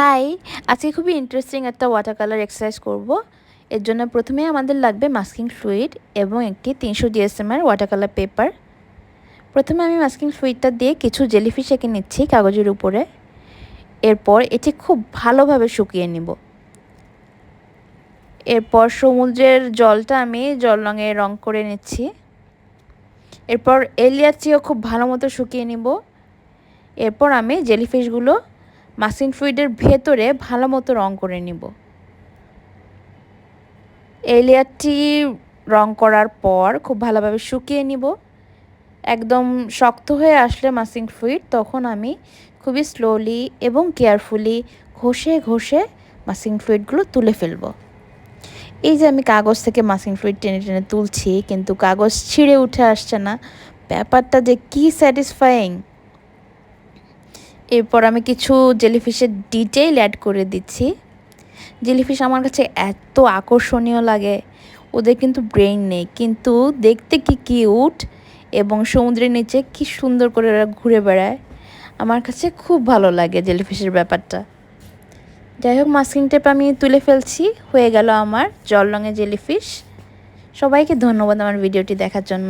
High, আজকে খুবই interesting একটা ওয়াটার কালার এক্সারসাইজ করব। এর জন্য প্রথমে আমাদের লাগবে মাস্কিং ফ্লুইড এবং একটি 300 জিএসএম এর ওয়াটার কালার পেপার। প্রথমে আমি মাস্কিং ফ্লুইডটা দিয়ে কিছু জেলিফিশ এঁকে নিচ্ছি কাগজের উপরে। এরপর এটি খুব ভালোভাবে শুকিয়ে নিব। এরপর সমুদ্রের জলটা আমি জল রঙে রং করে নিচ্ছি। এরপর এলিয়াচিও খুব ভালো মতো শুকিয়ে নিব। এরপর আমি জেলিফিশগুলো মাস্কিং ফ্লুইডের ভেতরে ভালো মতো রং করে নিব। এই লেয়ারটি রং করার পর খুব ভালোভাবে শুকিয়ে নিব। একদম শক্ত হয়ে আসলে মাস্কিং ফ্লুইড তখন আমি খুবই স্লোলি এবং কেয়ারফুলি ঘষে ঘষে মাস্কিং ফ্লুইডগুলো তুলে ফেলব। এই যে আমি কাগজ থেকে মাস্কিং ফ্লুইড টেনে টেনে তুলছি, কিন্তু কাগজ ছিঁড়ে উঠে আসছে না। ব্যাপারটা যে কি স্যাটিসফাইং! এরপর আমি কিছু জেলিফিশের ডিটেইল অ্যাড করে দিচ্ছি। জেলিফিশ আমার কাছে এত আকর্ষণীয় লাগে। ওদের কিন্তু ব্রেইন নেই, কিন্তু দেখতে কি কিউট এবং সমুদ্রের নিচে কি সুন্দর করে ওরা ঘুরে বেড়ায়। আমার কাছে খুব ভালো লাগে জেলিফিশের ব্যাপারটা। যাই হোক, মাস্কিং টেপ আমি তুলে ফেলছি। হয়ে গেল আমার জল রঙের জেলিফিশ। সবাইকে ধন্যবাদ আমার ভিডিওটি দেখার জন্য।